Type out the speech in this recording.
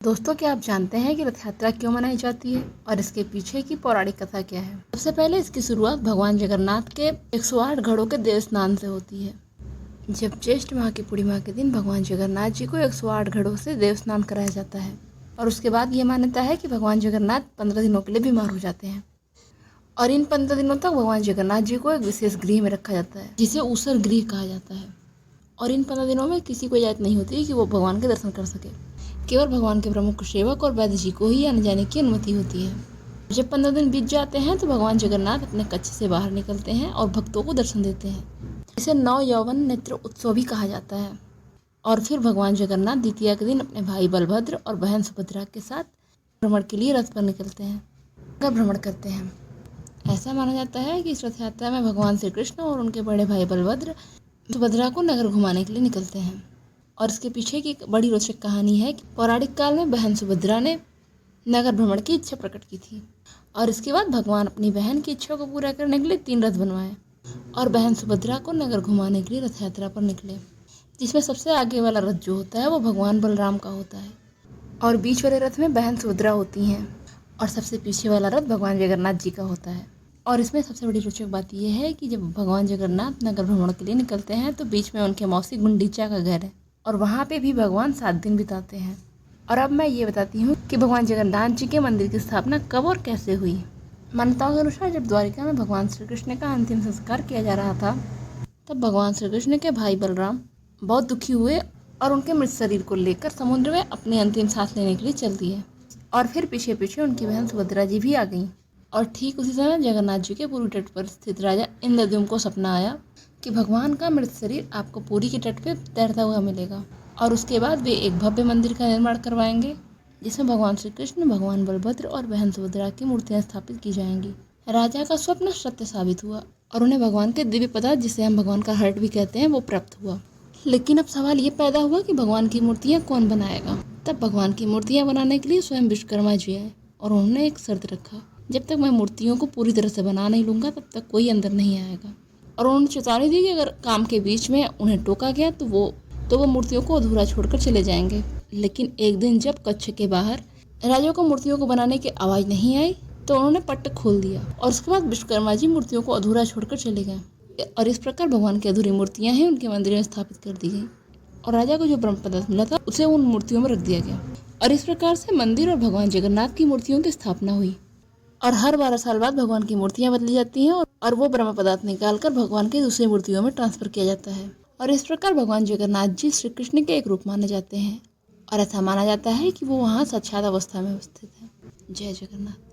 दोस्तों, क्या आप जानते हैं कि रथ यात्रा क्यों मनाई जाती है और इसके पीछे की पौराणिक कथा क्या है? सबसे पहले इसकी शुरुआत भगवान जगन्नाथ के 108 घड़ों के देव स्नान से होती है। जब ज्येष्ठ माह की पूर्णिमा के दिन भगवान जगन्नाथ जी को 108 घड़ों से देव स्नान कराया जाता है और उसके बाद ये मान्यता है कि भगवान जगन्नाथ 15 दिनों के लिए बीमार हो जाते हैं और इन 15 दिनों तक भगवान जगन्नाथ जी को एक विशेष गृह में रखा जाता है जिसे ऊसर गृह कहा जाता है। और इन 15 दिनों में किसी को इजाज़त नहीं होती कि वो भगवान के दर्शन कर सके। केवल भगवान के प्रमुख सेवक और वैद्य जी को ही आने जाने की अनुमति होती है। जब 15 दिन बीत जाते हैं तो भगवान जगन्नाथ अपने कक्ष से बाहर निकलते हैं और भक्तों को दर्शन देते हैं। इसे नव यौवन नेत्र उत्सव भी कहा जाता है। और फिर भगवान जगन्नाथ द्वितीया के दिन अपने भाई बलभद्र और बहन सुभद्रा के साथ भ्रमण के लिए रथ पर निकलते हैं, नगर भ्रमण करते हैं। ऐसा माना जाता है कि इस रथ यात्रा में भगवान श्री कृष्ण और उनके बड़े भाई बलभद्र सुभद्रा को नगर घुमाने के लिए निकलते हैं। और इसके पीछे की एक बड़ी रोचक कहानी है कि पौराणिक काल में बहन सुभद्रा ने नगर भ्रमण की इच्छा प्रकट की थी और इसके बाद भगवान अपनी बहन की इच्छा को पूरा करने के लिए 3 रथ बनवाए और बहन सुभद्रा को नगर घुमाने के लिए रथ यात्रा पर निकले, जिसमें सबसे आगे वाला रथ जो होता है वो भगवान बलराम का होता है और बीच वाले रथ में बहन सुभद्रा होती हैं और सबसे पीछे वाला रथ भगवान जगन्नाथ जी का होता है। और इसमें सबसे बड़ी रोचक बात यह है कि जब भगवान जगन्नाथ नगर भ्रमण के लिए निकलते हैं तो बीच में उनके मौसी गुंडीचा का घर है और वहाँ पे भी भगवान 7 दिन बिताते हैं। और अब मैं ये बताती हूँ कि भगवान जगन्नाथ जी के मंदिर की स्थापना कब और कैसे हुई। मान्यताओं के अनुसार जब द्वारिका में भगवान श्री कृष्ण का अंतिम संस्कार किया जा रहा था तब भगवान श्री कृष्ण के भाई बलराम बहुत दुखी हुए और उनके मृत शरीर को लेकर समुद्र में अपनी अंतिम सांस लेने के लिए चल दिए और फिर पीछे पीछे उनकी बहन सुभद्रा जी भी आ गईं। और ठीक उसी समय जगन्नाथ जी के पूर्वी तट पर स्थित राजा इंद्रद्युम्न को सपना आया कि भगवान का मृत शरीर आपको पुरी के तट पे तैरता हुआ मिलेगा और उसके बाद वे एक भव्य मंदिर का निर्माण करवाएंगे जिसमें भगवान श्री कृष्ण, भगवान बलभद्र और बहन सुभद्रा की मूर्तियां स्थापित की जाएंगी। राजा का स्वप्न सत्य साबित हुआ और उन्हें भगवान के दिव्य पदार्थ, जिसे हम भगवान का हर्ट भी कहते हैं, वो प्राप्त हुआ। लेकिन अब सवाल ये पैदा हुआ कि भगवान की मूर्तियाँ कौन बनाएगा। तब भगवान की मूर्तियाँ बनाने के लिए स्वयं विश्वकर्मा जी आए और उन्होंने एक शर्त रखा, जब तक मैं मूर्तियों को पूरी तरह से बना नहीं लूँगा तब तक कोई अंदर नहीं आएगा। और उन्होंने चेतावनी दी कि अगर काम के बीच में उन्हें टोका गया तो वो मूर्तियों को अधूरा छोड़कर चले जाएंगे। लेकिन एक दिन जब कक्ष के बाहर राजा को मूर्तियों को बनाने की आवाज़ नहीं आई तो उन्होंने पट्ट खोल दिया और उसके बाद विश्वकर्मा जी मूर्तियों को अधूरा छोड़कर चले गए और इस प्रकार भगवान की अधूरी मूर्तियाँ हैं उनके मंदिर में स्थापित कर दी गई और राजा को जो ब्रह्म पदार्थ मिला था उसे उन मूर्तियों में रख दिया गया और इस प्रकार से मंदिर और भगवान जगन्नाथ की मूर्तियों की स्थापना हुई। और हर 12 साल बाद भगवान की मूर्तियां बदली जाती हैं और वो ब्रह्म पदार्थ निकालकर भगवान की दूसरी मूर्तियों में ट्रांसफर किया जाता है और इस प्रकार भगवान जगन्नाथ जी श्री कृष्ण के एक रूप माने जाते हैं और ऐसा माना जाता है कि वो वहाँ साक्षात अवस्था में स्थित है। जय जगन्नाथ।